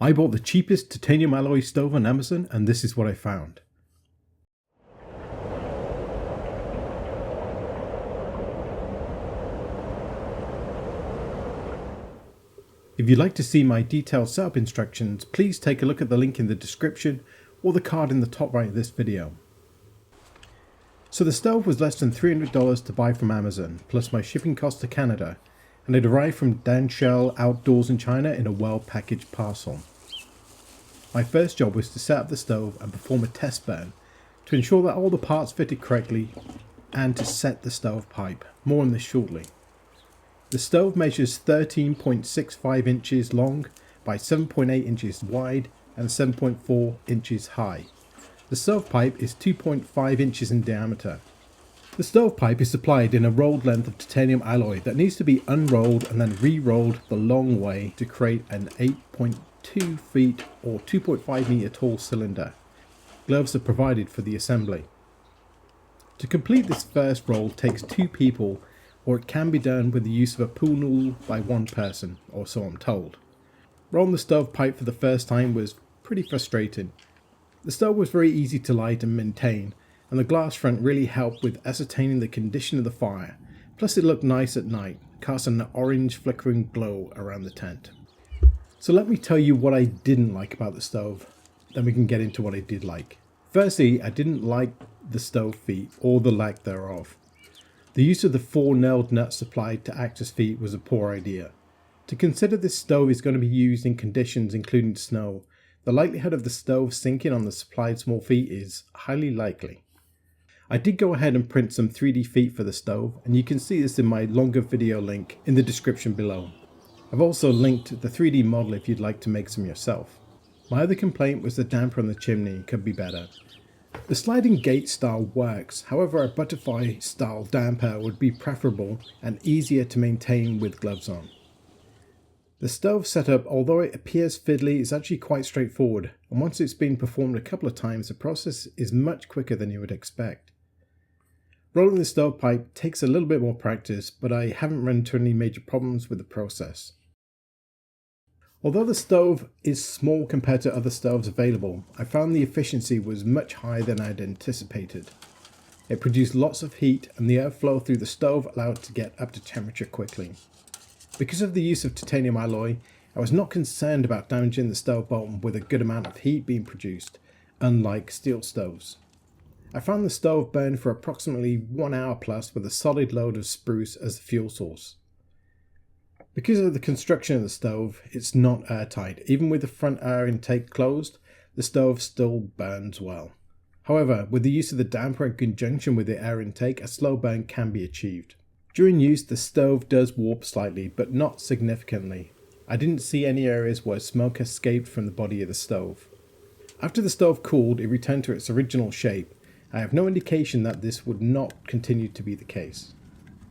I bought the cheapest titanium alloy stove on Amazon, and this is what I found. If you'd like to see my detailed setup instructions, please take a look at the link in the description or the card in the top right of this video. So the stove was less than $300 to buy from Amazon, plus my shipping cost to Canada, and it arrived from Danchel Outdoors in China in a well-packaged parcel. My first job was to set up the stove and perform a test burn to ensure that all the parts fitted correctly and to set the stove pipe. More on this shortly. The stove measures 13.65 inches long by 7.8 inches wide and 7.4 inches high. The stovepipe is 2.5 inches in diameter. The stovepipe is supplied in a rolled length of titanium alloy that needs to be unrolled and then re-rolled the long way to create an 8.2 feet or 2.5 meter tall cylinder. Gloves are provided for the assembly. To complete this first roll takes 2 people, or it can be done with the use of a pool noodle by 1 person, or so I'm told. Rolling the stovepipe for the first time was pretty frustrating. The stove was very easy to light and maintain, and the glass front really helped with ascertaining the condition of the fire, plus it looked nice at night, casting an orange flickering glow around the tent. So let me tell you what I didn't like about the stove, then we can get into what I did like. Firstly, I didn't like the stove feet, or the lack thereof. The use of the 4 nailed nuts supplied to act as feet was a poor idea. To consider this stove is going to be used in conditions including snow, the likelihood of the stove sinking on the supplied small feet is highly likely. I did go ahead and print some 3D feet for the stove, and you can see this in my longer video link in the description below. I've also linked the 3D model if you'd like to make some yourself. My other complaint was the damper on the chimney could be better. The sliding gate style works, however a butterfly style damper would be preferable and easier to maintain with gloves on. The stove setup, although it appears fiddly, is actually quite straightforward, and once it's been performed a couple of times the process is much quicker than you would expect. Rolling the stovepipe takes a little bit more practice, but I haven't run into any major problems with the process. Although the stove is small compared to other stoves available, I found the efficiency was much higher than I had anticipated. It produced lots of heat, and the airflow through the stove allowed it to get up to temperature quickly. Because of the use of titanium alloy, I was not concerned about damaging the stove bottom with a good amount of heat being produced, unlike steel stoves. I found the stove burned for approximately 1 hour plus with a solid load of spruce as the fuel source. Because of the construction of the stove, it's not airtight. Even with the front air intake closed, the stove still burns well. However, with the use of the damper in conjunction with the air intake, a slow burn can be achieved. During use, the stove does warp slightly, but not significantly. I didn't see any areas where smoke escaped from the body of the stove. After the stove cooled, it returned to its original shape. I have no indication that this would not continue to be the case.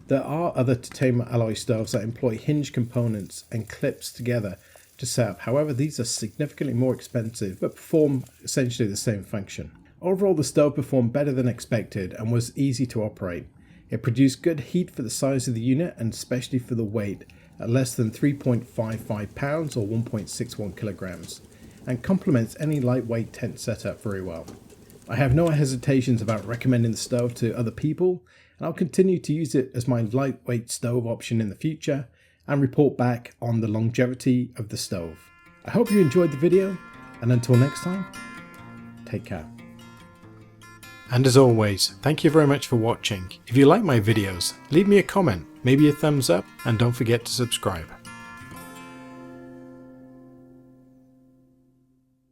There are other titanium alloy stoves that employ hinge components and clips together to set up. However, these are significantly more expensive but perform essentially the same function. Overall, the stove performed better than expected and was easy to operate. It produced good heat for the size of the unit and especially for the weight at less than 3.55 pounds or 1.61 kilograms, and complements any lightweight tent setup very well. I have no hesitations about recommending the stove to other people, and I'll continue to use it as my lightweight stove option in the future and report back on the longevity of the stove. I hope you enjoyed the video, and until next time, take care. And as always, thank you very much for watching. If you like my videos, leave me a comment, maybe a thumbs up, and don't forget to subscribe.